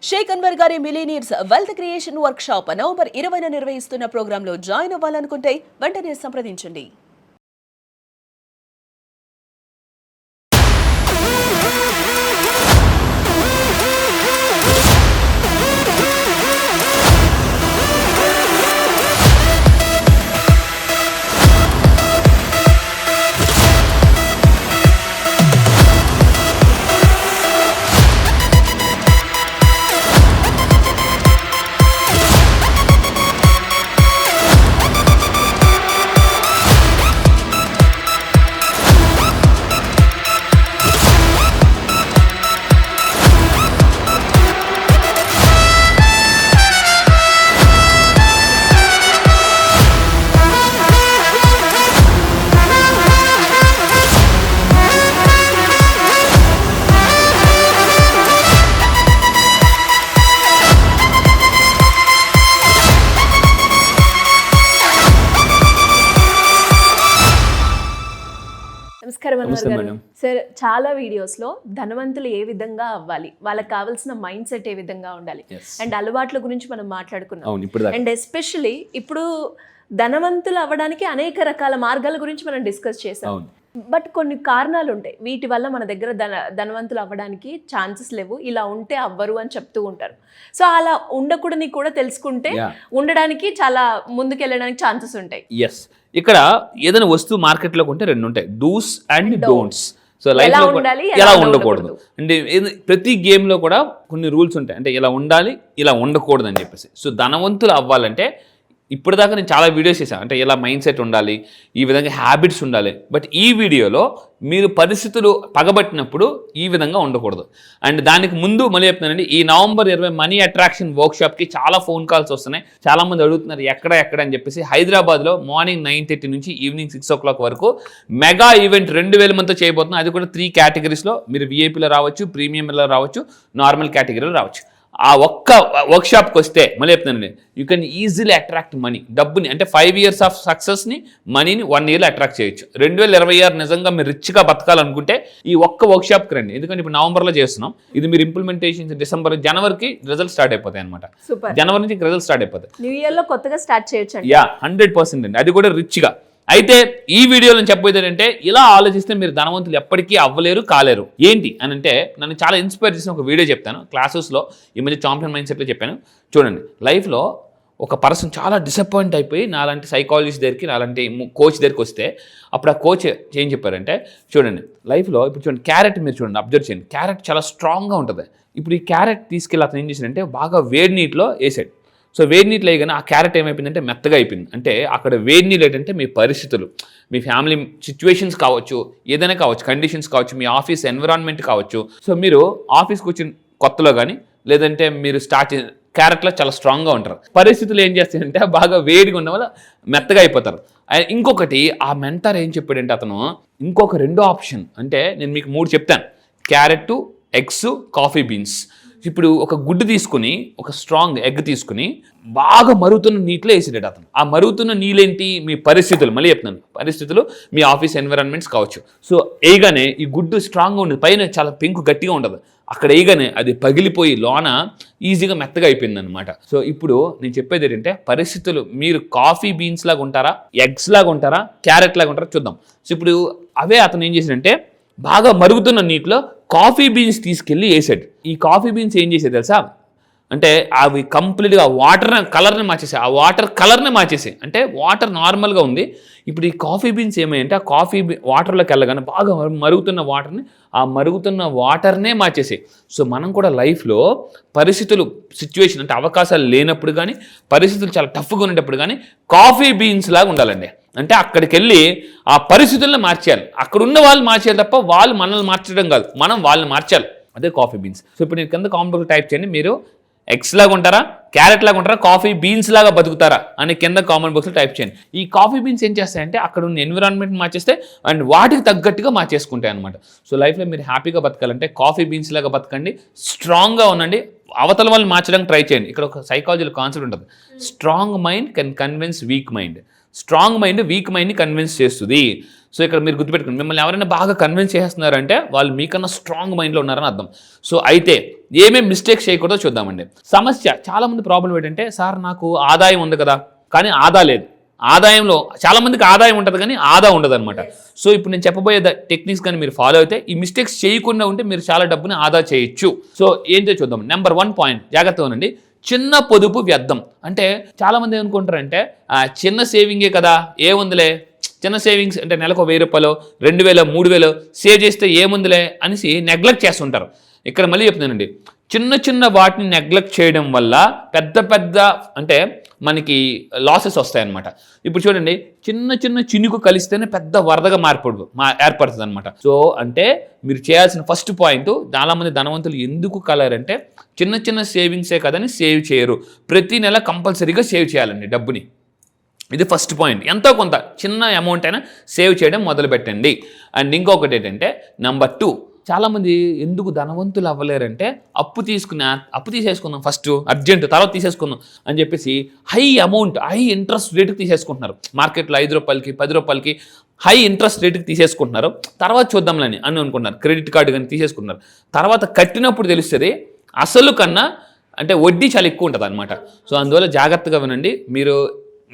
షేక్ అన్వర్ గారి millionaires wealth creation workshop November 20న నిర్వహిస్తున్న ప్రోగ్రాంలో జాయిన్ అవ్వాలనుకుంటే వెంటనే సంప్రదించండి. సార్, చాలా వీడియోస్లో ధనవంతులు ఏ విధంగా అవ్వాలి, వాళ్ళకి కావాల్సిన మైండ్ సెట్ ఏ విధంగా ఉండాలి అండ్ అలవాట్ల గురించి మనం మాట్లాడుకున్నాం. అండ్ ఎస్పెషల్లీ ఇప్పుడు ధనవంతులు అవ్వడానికి అనేక రకాల మార్గాల గురించి మనం డిస్కస్ చేసాం. బట్ కొన్ని కారణాలు ఉంటాయి వీటి వల్ల మన దగ్గర ధనవంతులు అవ్వడానికి ఛాన్సెస్ లేవు, ఇలా ఉంటే అవ్వరు అని చెప్తూ ఉంటారు. సో అలా ఉండకూడని కూడా తెలుసుకుంటే ఉండడానికి చాలా ముందుకెళ్ళడానికి ఛాన్సెస్ ఉంటాయి. ఇక్కడ ఏదైనా వస్తువు మార్కెట్లో కొంటే రెండు ఉంటాయి, dos and don'ts. So life లో ఎలా ఉండకూడదు అంటే ప్రతి గేమ్ లో కూడా కొన్ని రూల్స్ ఉంటాయి, అంటే ఇలా ఉండాలి ఇలా ఉండకూడదు అని చెప్పేసి. సో ధనవంతులు అవ్వాలంటే ఇప్పటిదాకా నేను చాలా వీడియోస్ చేశాను, అంటే ఇలా మైండ్ సెట్ ఉండాలి, ఈ విధంగా హ్యాబిట్స్ ఉండాలి. బట్ ఈ వీడియోలో మీరు పరిస్థితులు పగబట్టినప్పుడు ఈ విధంగా ఉండకూడదు. అండ్ దానికి ముందు మళ్ళీ చెప్తున్నానండి, ఈ నవంబర్ 20 మనీ అట్రాక్షన్ వర్క్షాప్కి చాలా ఫోన్ కాల్స్ వస్తున్నాయి. చాలామంది అడుగుతున్నారు ఎక్కడ అని చెప్పేసి. హైదరాబాద్లో మార్నింగ్ 9:30 నుంచి ఈవినింగ్ 6 o'clock వరకు మెగా ఈవెంట్ 2000 మందితో చేయబోతున్నాం. అది కూడా 3 కేటగిరీస్లో. మీరు విఐపీలో రావచ్చు, ప్రీమియంలో రావచ్చు, నార్మల్ కేటగిరీలో రావచ్చు. ఆ ఒక్క వర్క్షాప్కి వస్తే మళ్ళీ చెప్తానండి, you can easily attract money, డబ్బుని. అంటే 5 years ఆఫ్ సక్సెస్ని, మనీని 1 yearలో అట్రాక్ట్ చేయొచ్చు. 2026 నిజంగా మీరు రిచ్గా బతకాలనుకుంటే ఈ ఒక్క వర్క్షాప్కి రండి. ఎందుకంటే ఇప్పుడు నవంబర్లో చేస్తున్నాం, ఇది మీరు ఇంప్లిమెంటేషన్ డిసెంబర్, జనవరికి రిజల్ట్ స్టార్ట్ అయిపోతాయి అనమాట. జనవరి నుంచి రిజల్ట్ స్టార్ట్ అయిపోతాయి. న్యూ ఇయర్లో కొత్తగా స్టార్ట్ చేయొచ్చు. 100% అండి, అది కూడా రిచ్గా. అయితే ఈ వీడియోలో చెప్పబోయేది ఏంటంటే, ఇలా ఆలోచిస్తే మీరు ధనవంతులు ఎప్పటికీ అవ్వలేరు, కాలేరు. ఏంటి అని అంటే, నన్ను చాలా ఇన్స్పైర్ చేసిన ఒక వీడియో చెప్తాను. క్లాసెస్లో ఈ మధ్య చాంపియన్ మైండ్ సెట్లో చెప్పాను. చూడండి, లైఫ్లో ఒక పర్సన్ చాలా డిసప్పాయింట్ అయిపోయి నాలాంటి సైకాలజిస్ట్ దగ్గరికి, నాలాంటి కోచ్ దగ్గరికి వస్తే అప్పుడు ఆ కోచ్ ఏం చెప్పారంటే, చూడండి లైఫ్లో ఇప్పుడు చూడండి క్యారెట్, మీరు చూడండి అబ్జర్వ్ చేయండి, క్యారెట్ చాలా స్ట్రాంగ్గా ఉంటుంది. ఇప్పుడు ఈ క్యారెట్ తీసుకెళ్ళి అతను ఏం చేశాడంటే బాగా వేడి నీటిలో వేసాడు. సో వేడి నీళ్ళు వేయగానే ఆ క్యారెట్ ఏమైపోయిందంటే మెత్తగా అయిపోయింది. అంటే అక్కడ వేడి నీళ్ళు ఏంటంటే మీ పరిస్థితులు, మీ ఫ్యామిలీ సిచ్యువేషన్స్ కావచ్చు, ఏదైనా కావచ్చు, కండిషన్స్ కావచ్చు, మీ ఆఫీస్ ఎన్విరాన్మెంట్ కావచ్చు. సో మీరు ఆఫీస్కి వచ్చిన కొత్తలో కానీ, లేదంటే మీరు స్టార్ట్ క్యారెట్లో చాలా స్ట్రాంగ్గా ఉంటారు. పరిస్థితులు ఏం చేస్తాయంటే బాగా వేడిగా ఉన్న వల్ల మెత్తగా అయిపోతారు. ఇంకొకటి ఆ మెంటర్ ఏం చెప్పాడంటే అతను, ఇంకొక రెండో ఆప్షన్, అంటే నేను మీకు 3 చెప్తాను, క్యారెట్, ఎగ్స్, కాఫీ బీన్స్. ఇప్పుడు ఒక గుడ్డు తీసుకుని, ఒక స్ట్రాంగ్ ఎగ్ తీసుకుని బాగా మరుగుతున్న నీటిలో వేసేటాడు అతను. ఆ మరుగుతున్న నీళ్ళేంటి, మీ పరిస్థితులు. మళ్ళీ చెప్తున్నాను, పరిస్థితులు మీ ఆఫీస్ ఎన్విరాన్మెంట్స్ కావచ్చు. సో వేయగానే ఈ గుడ్డు స్ట్రాంగ్గా ఉండదు, పైన చాలా పెంకు గట్టిగా ఉండదు. అక్కడ వేయగానే అది పగిలిపోయి లోన ఈజీగా మెత్తగా అయిపోయింది అనమాట. సో ఇప్పుడు నేను చెప్పేది ఏంటంటే, పరిస్థితులు మీరు కాఫీ బీన్స్ లాగా ఉంటారా, ఎగ్స్ లాగా ఉంటారా, క్యారెట్ లాగా ఉంటారా చూద్దాం. సో ఇప్పుడు అవే అతను ఏం చేశాడంటే బాగా మరుగుతున్న నీటిలో కాఫీ బీన్స్ తీసుకెళ్ళి వేసాడు. ఈ కాఫీ బీన్స్ ఏం చేసేది తెలుసా, అంటే అవి కంప్లీట్గా కలర్ని మార్చేసాయి. ఆ వాటర్ కలర్ని మార్చేసాయి. అంటే వాటర్ నార్మల్గా ఉంది, ఇప్పుడు ఈ కాఫీ బీన్స్ ఏమైందంటే ఆ కాఫీ వాటర్లోకి వెళ్ళగానే బాగా మరుగుతున్న వాటర్ని, ఆ మరుగుతున్న వాటర్నే మార్చేసాయి. సో మనం కూడా లైఫ్లో పరిస్థితులు, సిచ్యువేషన్ అంటే అవకాశాలు లేనప్పుడు కానీ, పరిస్థితులు చాలా టఫ్గా ఉండేటప్పుడు కానీ కాఫీ బీన్స్ లాగా ఉండాలండి. అంటే అక్కడికి వెళ్ళి ఆ పరిస్థితులను మార్చేయాలి. అక్కడ ఉన్న వాళ్ళు మార్చేయాలి తప్ప వాళ్ళు మనల్ని మార్చడం కాదు, మనం వాళ్ళని మార్చాలి. అదే కాఫీ బీన్స్. సో ఇప్పుడు నేను కింద కామెంట్ బాక్స్లో టైప్ చేయండి, మీరు ఎగ్స్ లాగా ఉంటారా, క్యారెట్ లాగా ఉంటారా, కాఫీ బీన్స్ లాగా బతుకుతారా అని కింద కామెంట్ బాక్స్లో టైప్ చేయండి. ఈ కాఫీ బీన్స్ ఏం చేస్తాయంటే అక్కడ ఉన్న ఎన్విరాన్మెంట్ మార్చేస్తే అండ్ వాటికి తగ్గట్టుగా మార్చేసుకుంటాయి అనమాట. సో లైఫ్లో మీరు హ్యాపీగా బతకాలంటే కాఫీ బీన్స్ లాగా బతకండి, స్ట్రాంగ్గా ఉండండి, అవతల వాళ్ళు మార్చడానికి ట్రై చేయండి. ఇక్కడ ఒక సైకాలజీలో కాన్సెప్ట్ ఉంటుంది, strong mind can convince week mind. Strong mind week మైండ్ని కన్విన్స్ చేస్తుంది. సో ఇక్కడ మీరు గుర్తుపెట్టుకోండి, మిమ్మల్ని ఎవరైనా బాగా కన్విన్స్ చేస్తున్నారంటే వాళ్ళు మీకన్నా స్ట్రాంగ్ మైండ్లో ఉన్నారని అర్థం. సో అయితే ఏమేమి మిస్టేక్స్ చేయకూడదో చూద్దామండి. సమస్య చాలామంది ప్రాబ్లం ఏంటంటే, సార్ నాకు ఆదాయం ఉంది కదా కానీ ఆదా లేదు. ఆదాయంలో చాలామందికి ఆదాయం ఉంటుంది కానీ ఆదా ఉండదు అనమాట. సో ఇప్పుడు నేను చెప్పబోయే టెక్నిక్స్ కానీ మీరు ఫాలో అయితే ఈ మిస్టేక్స్ చేయకుండా ఉంటే మీరు చాలా డబ్బుని ఆదా చేయొచ్చు. సో ఏంటో చూద్దాం. నెంబర్ 1 పాయింట్ జాగ్రత్తగా ఉండండి, చిన్న పొదుపు వ్యర్థం. అంటే చాలామంది ఏమనుకుంటారంటే చిన్న సేవింగే కదా, ఏముందిలే, చిన్న సేవింగ్స్ అంటే నెలకు 1000 రూపాయలు 2000 3000 సేవ్ చేస్తే ఏముందిలే అనేసి నెగ్లెక్ట్ చేస్తుంటారు. ఇక్కడ మళ్ళీ చెప్తున్నానండి, చిన్న చిన్న వాటిని నెగ్లెక్ట్ చేయడం వల్ల పెద్ద పెద్ద అంటే మనకి లాసెస్ వస్తాయన్నమాట. ఇప్పుడు చూడండి, చిన్న చిన్న చినుకు కలిస్తేనే పెద్ద వరదగా ఏర్పడుతుంది అనమాట. సో అంటే మీరు చేయాల్సిన ఫస్ట్ పాయింట్, చాలామంది ధనవంతులు ఎందుకు కలరంటే చిన్న చిన్న సేవింగ్సే కదని సేవ్ చేయరు. ప్రతి నెల కంపల్సరీగా సేవ్ చేయాలండి డబ్బుని. ఇది ఫస్ట్ పాయింట్. ఎంతో కొంత చిన్న అమౌంట్ అయినా సేవ్ చేయడం మొదలు పెట్టండి. అండ్ ఇంకొకటి ఏంటంటే నెంబర్ 2, చాలామంది ఎందుకు ధనవంతులు అవ్వలేరంటే అప్పు తీసేసుకుందాం ఫస్ట్ అర్జెంట్, తర్వాత తీసేసుకుందాం అని చెప్పేసి హై ఇంట్రెస్ట్ రేటుకి తీసేసుకుంటున్నారు. మార్కెట్లో 5 రూపాయలకి 10 రూపాయలకి హై ఇంట్రెస్ట్ రేటుకి తీసేసుకుంటున్నారు. తర్వాత చూద్దాంలని అని అనుకుంటున్నారు. క్రెడిట్ కార్డు కానీ తీసేసుకుంటున్నారు. తర్వాత కట్టినప్పుడు తెలుస్తుంది అసలు కన్నా అంటే వడ్డీ చాలా ఎక్కువ ఉంటుంది అనమాట. సో అందువల్ల జాగ్రత్తగా వినండి. మీరు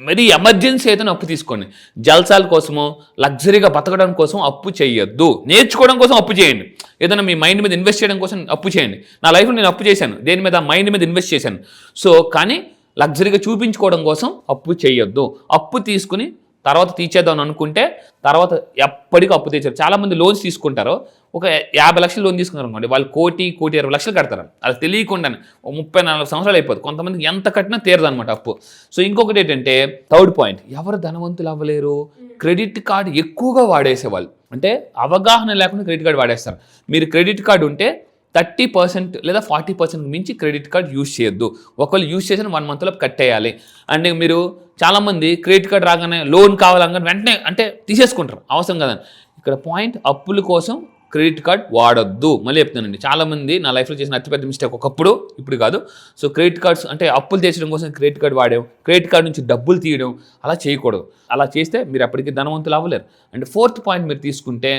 మరీ ఎమర్జెన్సీ అయితే అప్పు తీసుకోండి. జల్సాల కోసమో లగ్జరీగా బతకడం కోసం అప్పు చేయొద్దు. నేర్చుకోవడం కోసం అప్పు చేయండి. ఏదైనా మీ మైండ్ మీద ఇన్వెస్ట్ చేయడం కోసం అప్పు చేయండి. నా లైఫ్లో నేను అప్పు చేశాను, దేని మీద, మైండ్ మీద ఇన్వెస్ట్ చేశాను. సో కానీ లగ్జరీగా చూపించుకోవడం కోసం అప్పు చేయొద్దు. అప్పు తీసుకుని తర్వాత తీర్చేద్దాం అనుకుంటే తర్వాత ఎప్పటికీ అప్పు తీర్చారు. చాలామంది లోన్స్ తీసుకుంటారు, ఒక 50 లక్షలు లోన్ తీసుకున్నారు అనుకోండి, వాళ్ళు 1,20 లక్షలు కడతారు. అది తెలియకుండానే 34 సంవత్సరాలు అయిపోతుంది. కొంతమందికి ఎంత కట్టినా తీరదు అనమాట అప్పు. సో ఇంకొకటి ఏంటంటే 3rd పాయింట్, ఎవరు ధనవంతులు అవ్వలేరు? క్రెడిట్ కార్డు ఎక్కువగా వాడేసేవాళ్ళు. అంటే అవగాహన లేకుండా క్రెడిట్ కార్డు వాడేస్తారు. మీరు క్రెడిట్ కార్డు ఉంటే 30% లేదా 40% మించి క్రెడిట్ కార్డ్ యూజ్ చేయొద్దు. ఒకవేళ యూజ్ చేసిన 1 మంత్లో కట్టేయాలి. అండ్ మీరు చాలామంది క్రెడిట్ కార్డ్ రాగానే లోన్ కావాలన్నా వెంటనే అంటే తీసేసుకుంటారు, అవసరం కదండి. ఇక్కడ పాయింట్, అప్పుల కోసం క్రెడిట్ కార్డ్ వాడొద్దు. మళ్ళీ చెప్తానండి, చాలామంది నా లైఫ్లో చేసిన అతిపెద్ద మిస్టేక్, ఒకప్పుడు ఇప్పుడు కాదు. సో క్రెడిట్ కార్డ్స్ అంటే అప్పులు తీర్చడం కోసం క్రెడిట్ కార్డ్ వాడాం, క్రెడిట్ కార్డ్ నుంచి డబ్బులు తీయడం, అలా చేయకూడదు. అలా చేస్తే మీరు ఎప్పటికీ ధనవంతులు అవ్వలేరు. అండ్ 4th పాయింట్ మీరు తీసుకుంటే,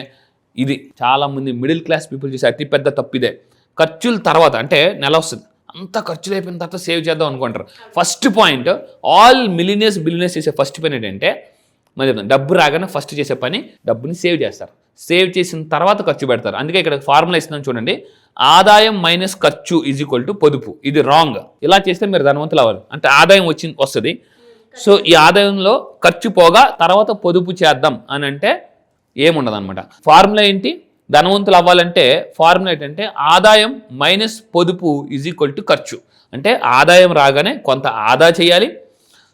ఇది చాలామంది మిడిల్ క్లాస్ పీపుల్ చేసే అతిపెద్ద తప్పిదే. ఖర్చుల తర్వాత అంటే నెల వస్తుంది, అంతా ఖర్చులు అయిపోయిన తర్వాత సేవ్ చేద్దాం అనుకుంటారు. ఫస్ట్ పాయింట్, ఆల్ బిలియనర్స్ చేసే ఫస్ట్ పని ఏంటంటే, మరి డబ్బు రాగానే ఫస్ట్ చేసే పని డబ్బుని సేవ్ చేస్తారు. సేవ్ చేసిన తర్వాత ఖర్చు పెడతారు. అందుకే ఇక్కడ ఫార్ములా ఇస్తున్నాను చూడండి, ఆదాయం మైనస్ ఖర్చు = పొదుపు. ఇది రాంగ్. ఇలా చేస్తే మీరు ధనవంతులు అవ్వాలి. అంటే ఆదాయం వస్తుంది, సో ఈ ఆదాయంలో ఖర్చు పోగా తర్వాత పొదుపు చేద్దాం అని అంటే ఏముండదు అనమాట. ఫార్ములా ఏంటి? ధనవంతులు అవ్వాలంటే ఫార్ములా ఏంటంటే ఆదాయం మైనస్ పొదుపు = ఖర్చు. అంటే ఆదాయం రాగానే కొంత ఆదా చేయాలి.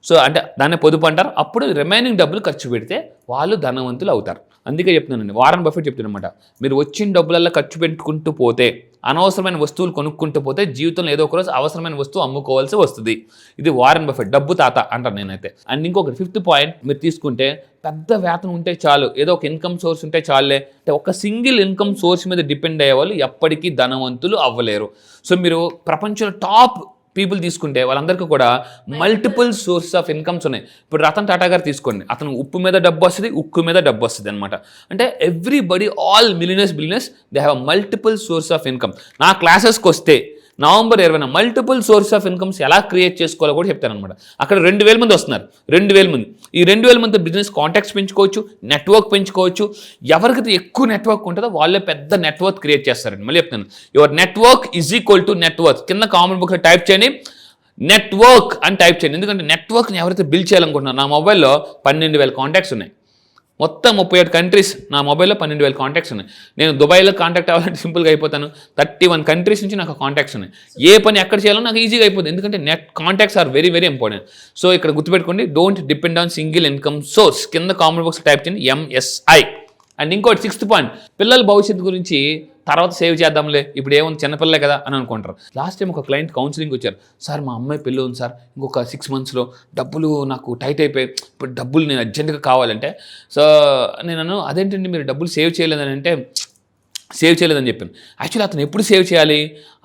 సో అంటే దాన్ని పొదుపు అంటారు. అప్పుడు రిమైనింగ్ డబ్బులు ఖర్చు పెడితే వాళ్ళు ధనవంతులు అవుతారు. అందుకే చెప్తున్నానండి, వారన్ బఫెట్ చెప్తున్నమాట, మీరు వచ్చిన డబ్బులల్లో ఖర్చు పెట్టుకుంటూ పోతే, అనవసరమైన వస్తువులు కొనుక్కుంటూ పోతే జీవితంలో ఏదో ఒకరోజు అవసరమైన వస్తువు అమ్ముకోవాల్సి వస్తుంది. ఇది వారన్ బఫెట్, డబ్బు తాత అంటారు నేనైతే. అండ్ ఇంకొకటి 5th పాయింట్ మీరు తీసుకుంటే, పెద్ద వేతనం ఉంటే చాలు, ఏదో ఒక ఇన్కమ్ సోర్స్ ఉంటే చాలులే అంటే ఒక సింగిల్ ఇన్కమ్ సోర్స్ మీద డిపెండ్ అయ్యే వాళ్ళు ఎప్పటికీ ధనవంతులు అవ్వలేరు. సో మీరు ప్రపంచంలో టాప్ పీపుల్ తీసుకుంటే వాళ్ళందరికీ కూడా మల్టిపుల్ సోర్స్ ఆఫ్ ఇన్కమ్స్ ఉన్నాయి. ఇప్పుడు రతన్ టాటా గారు తీసుకోండి, అతను ఉప్పు మీద డబ్బు వస్తుంది, ఉక్కు మీద డబ్బు వస్తుంది అనమాట. అంటే everybody, all billionaires they have multiple source of income. నా క్లాసెస్కి వస్తే November 20 multiple source of incomes ఎలా క్రియేట్ చేసుకోవాలో కూడా చెప్తాను అనమాట. అక్కడ 2000 మంది వస్తున్నారు, 2000 మంది. ఈ 2000 మంది బిజినెస్ కాంటాక్ట్స్ పెంచుకోవచ్చు, నెట్వర్క్ పెంచుకోవచ్చు. ఎవరికైతే ఎక్కువ నెట్వర్క్ ఉంటుందో వాళ్ళే పెద్ద నెట్వర్క్ క్రియేట్ చేస్తారండి. మళ్ళీ చెప్తాను, యువర్ నెట్వర్క్ = నెట్వర్క్. కింద కామెంట్ బుక్లో టైప్ చేయండి, నెట్వర్క్ అని టైప్ చేయండి. ఎందుకంటే నెట్వర్క్ని ఎవరైతే బిల్డ్ చేయాలనుకుంటున్నారో, నా మొబైల్లో 12,000 కాంటాక్ట్స్ ఉన్నాయి. మొత్తం 37 కంట్రీస్ నా మొబైల్లో 12,000 కాంటాక్ట్స్ ఉన్నాయి. నేను దుబాయ్లో కాంటాక్ట్ అవ్వాలంటే సింపుల్గా అయిపోతాను. 31 కంట్రీస్ నుంచి నాకు కాంటాక్ట్స్ ఉన్నాయి. ఏ పని ఎక్కడ చేయాలో నాకు ఈజీగా అయిపోతుంది, ఎందుకంటే contacts are very very important. So ఇక్కడ గుర్తుపెట్టుకోండి, don't depend on single income source. కింద కామెంట్ బాక్స్ టైప్ చేయండి MSI. అండ్ ఇంకోటి 6th పాయింట్, పిల్లల భవిష్యత్తు గురించి తర్వాత సేవ్ చేద్దాంలే, ఇప్పుడు ఏముంది చిన్నపిల్లలే కదా అని అనుకుంటారు. లాస్ట్ టైం ఒక క్లయింట్ కౌన్సిలింగ్ వచ్చారు, సార్ మా అమ్మాయి పెళ్ళి ఉంది సార్, ఇంకొక 6 monthsలో డబ్బులు నాకు టైట్ అయిపోయి, ఇప్పుడు డబ్బులు నేను అర్జెంటుగా కావాలంటే. సో నేను అదేంటండి మీరు డబ్బులు సేవ్ చేయలేదని అంటే, సేవ్ చేయలేదని చెప్పాను. యాక్చువల్లీ అతను ఎప్పుడు సేవ్ చేయాలి?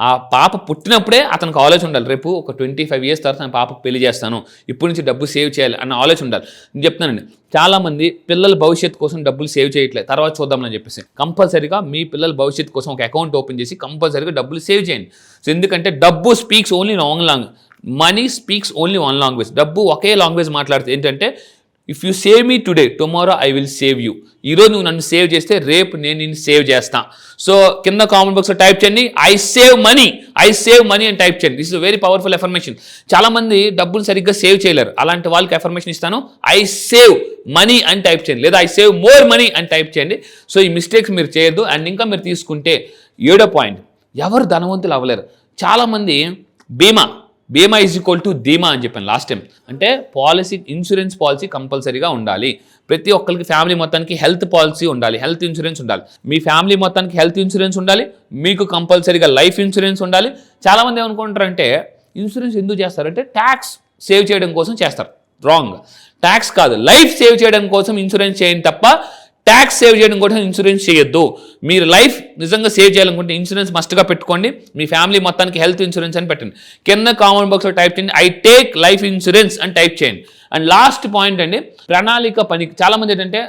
ఆ పాప పుట్టినప్పుడే అతనికి ఆలోచన ఉండాలి, రేపు ఒక 25 years తర్వాత నేను పాపకు పెళ్లి చేస్తాను, ఇప్పటి నుంచి డబ్బు సేవ్ చేయాలి అన్న ఆలోచన ఉండాలి. నేను చెప్తానండి, చాలామంది పిల్లల భవిష్యత్తు కోసం డబ్బులు సేవ్ చేయట్లేదు, తర్వాత చూద్దామని చెప్పేసి. కంపల్సరీగా మీ పిల్లల భవిష్యత్తు కోసం ఒక అకౌంట్ ఓపెన్ చేసి కంపల్సరీగా డబ్బులు సేవ్ చేయండి. సో ఎందుకంటే డబ్బు speaks only in one language, money speaks only one language. డబ్బు ఒకే లాంగ్వేజ్ మాట్లాడుతుంది. ఏంటంటే if you save me today tomorrow I will save you. ఈరోజు నువ్వు నన్ను సేవ్ చేస్తే రేపు నేను నిన్ను సేవ్ చేస్తా. సో కింద కామెంట్ బాక్స్లో టైప్ చేయండి, ఐ సేవ్ మనీ అని టైప్ చేయండి. This is very powerful affirmation. చాలామంది డబ్బులు సరిగ్గా సేవ్ చేయలేరు, అలాంటి వాళ్ళకి ఎఫర్మేషన్ ఇస్తాను, ఐ సేవ్ మనీ అని టైప్ చేయండి, లేదా ఐ సేవ్ మోర్ మనీ అని టైప్ చేయండి. సో ఈ మిస్టేక్స్ మీరు చేయొద్దు. అండ్ ఇంకా మీరు తీసుకుంటే 7వ పాయింట్, ఎవరు ధనవంతులు అవ్వలేరు. చాలామంది బీమా ఈజ్ ఈక్వల్ టు ధీమా అని చెప్పాను లాస్ట్ టైం. అంటే ఇన్సూరెన్స్ పాలసీ కంపల్సరీగా ఉండాలి. ప్రతి ఒక్కరికి ఫ్యామిలీ మొత్తానికి హెల్త్ పాలసీ ఉండాలి, హెల్త్ ఇన్సూరెన్స్ ఉండాలి. మీ ఫ్యామిలీ మొత్తానికి హెల్త్ ఇన్సూరెన్స్ ఉండాలి, మీకు కంపల్సరీగా లైఫ్ ఇన్సూరెన్స్ ఉండాలి. చాలామంది ఏమనుకుంటారంటే ఇన్సూరెన్స్ ఎందుకు చేస్తారంటే ట్యాక్స్ సేవ్ చేయడం కోసం చేస్తారు. రాంగ్. ట్యాక్స్ కాదు, లైఫ్ సేవ్ చేయడం కోసం ఇన్సూరెన్స్ చేయండి తప్ప ట్యాక్స్ సేవ్ చేయడం కోసం ఇన్సూరెన్స్ చేయొద్దు. మీరు లైఫ్ నిజంగా సేవ్ చేయాలనుకుంటే ఇన్సూరెన్స్ మస్ట్గా పెట్టుకోండి. మీ ఫ్యామిలీ మొత్తానికి హెల్త్ ఇన్సూరెన్స్ అని పెట్టండి. కింద కామెంట్ బాక్స్లో టైప్ చేయండి, ఐ టేక్ లైఫ్ ఇన్సూరెన్స్ అని టైప్ చేయండి. అండ్ లాస్ట్ పాయింట్ అండి, ప్రణాళిక పనికి. చాలామంది ఏంటంటే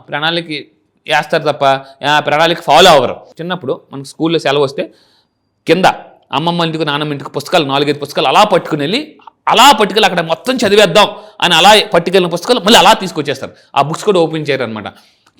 ప్రణాళిక వేస్తారు తప్ప ప్రణాళిక ఫాలో అవ్వరు. చిన్నప్పుడు మనకు స్కూల్లో సెలవు వస్తే కింద అమ్మమ్మ ఇంటికి నాన్నమ్మ ఇంటికి పుస్తకాలు 4-5 పుస్తకాలు అలా పట్టుకుని వెళ్ళి అక్కడ మొత్తం చదివేద్దాం అని అలా పట్టుకెళ్ళిన పుస్తకాలు మళ్ళీ అలా తీసుకొచ్చేస్తారు. ఆ బుక్స్ కూడా ఓపెన్ చేయరు అనమాట.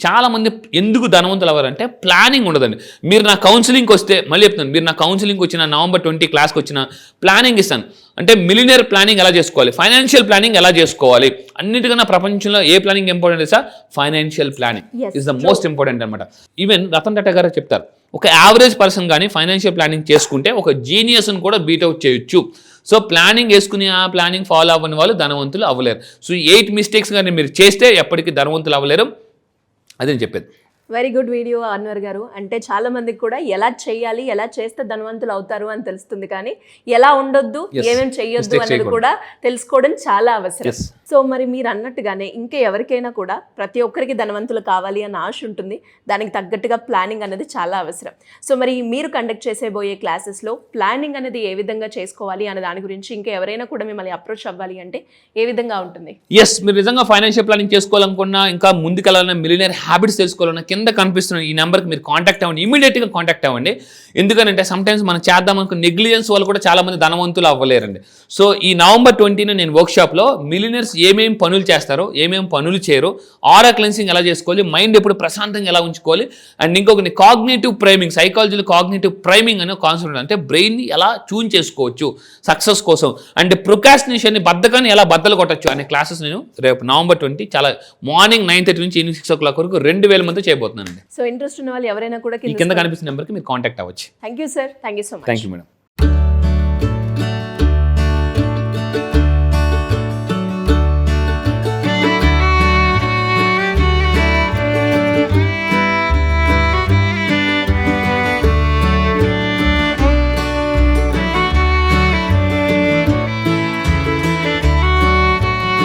చాలామంది ఎందుకు ధనవంతులు అవ్వాలంటే ప్లానింగ్ ఉండదండి. మీరు నా కౌన్సిలింగ్కి వస్తే, మళ్ళీ చెప్తాను, మీరు నా కౌన్సిలింగ్కి వచ్చిన November 20 క్లాస్కి వచ్చిన ప్లానింగ్ ఇస్తాను. అంటే మిలినియర్ ప్లానింగ్ ఎలా చేసుకోవాలి, ఫైనాన్షియల్ ప్లానింగ్ ఎలా చేసుకోవాలి, అన్నిటికన్నా ప్రపంచంలో ఏ planning important sir? Financial planning is the most important అనమాట. ఈవెన్ రతన్ టాటా గారు చెప్తారు, ఒక యావరేజ్ పర్సన్ కానీ ఫైనాన్షియల్ ప్లానింగ్ చేసుకుంటే ఒక జీనియస్ని కూడా బీట్అవుట్ చేయొచ్చు. సో ప్లానింగ్ వేసుకుని ఆ ప్లానింగ్ ఫాలో అవ్వని వాళ్ళు ధనవంతులు అవ్వలేరు. సో 8 మిస్టేక్స్ కానీ మీరు చేస్తే ఎప్పటికీ ధనవంతులు అవ్వలేరు. అదే నేను చెప్పేది. వెరీ గుడ్ వీడియో అన్వర్ గారు. అంటే చాలా మందికి కూడా ఎలా చేయాలి, ఎలా చేస్తే ధనవంతులు అవుతారు అని తెలుస్తుంది, కానీ ఎలా ఉండొద్దు, ఏమేమి చెయ్యొద్దు అనేది కూడా తెలుసుకోవడం చాలా అవసరం. సో మరి మీరు అన్నట్టుగానే ఇంకా ఎవరికైనా కూడా ప్రతి ఒక్కరికి ధనవంతులు కావాలి అన్న ఆశ ఉంటుంది. దానికి తగ్గట్టుగా ప్లానింగ్ అనేది చాలా అవసరం. సో మరి మీరు కండక్ట్ చేసేబోయే క్లాసెస్లో ప్లానింగ్ అనేది ఏ విధంగా చేసుకోవాలి అనే దాని గురించి ఇంకా ఎవరైనా కూడా మిమ్మల్ని అప్రోచ్ అవ్వాలి అంటే ఏ విధంగా ఉంటుంది? మీరు నిజంగా ఫైనాన్షియల్ ప్లానింగ్ చేసుకోవాలనుకున్నా, ఇంకా ముందుకెళ్ళాలన్నా, మిలియనర్ హ్యాబిట్స్ తెలుసుకోవాలన్నా కింద కనిపిస్తున్న ఈ నెంబర్కి మీరు కాంటాక్ట్ అవ్వండి, ఇమీడియట్గా కాంటాక్ట్ అవ్వండి. ఎందుకంటే సమ్టైమ్స్ మనం చేద్దాం అనుకున్న నెగ్లిజెన్స్ వాళ్ళు కూడా చాలా మంది ధనవంతులు అవ్వలేరండి. సో ఈ November 20 నేను వర్క్షాప్లో మిలియనర్స్ ఏమేమి పనులు చేస్తారో, ఏమేమి పనులు చేయరో, ఆరా క్లెన్సింగ్ ఎలా చేసుకోవాలి, మైండ్ ఎప్పుడు ప్రశాంతంగా ఎలా ఉంచుకోవాలి, అండ్ ఇంకొకటి కాగ్నిటివ్ ప్రైమింగ్, సైకాలజీలో కాగ్నిటివ్ ప్రైమింగ్ అనే కాన్సెప్ట్, అంటే బ్రెయిన్ని ఎలా ట్యూన్ చేసుకోవచ్చు సక్సెస్ కోసం, అంటే ప్రొకాస్టినేషన్ని, బద్ధకాన్ని ఎలా బద్దలు కొట్టచ్చు అనే క్లాసెస్ నేను రేపు November 20 చాలా మార్నింగ్ 9:30 నుంచి ఈవినింగ్ 6 o'clock వరకు 2000 మంది చేయబోతున్నానండి. సో ఇంట్రెస్ట్ ఉన్న వాళ్ళు ఎవరైనా కూడా కింద కనిపిస్తున్న నెంబర్కి మీరు కాంటాక్ట్ అవ్వచ్చు. Thank you sir. Thank you so much. Thank you madam.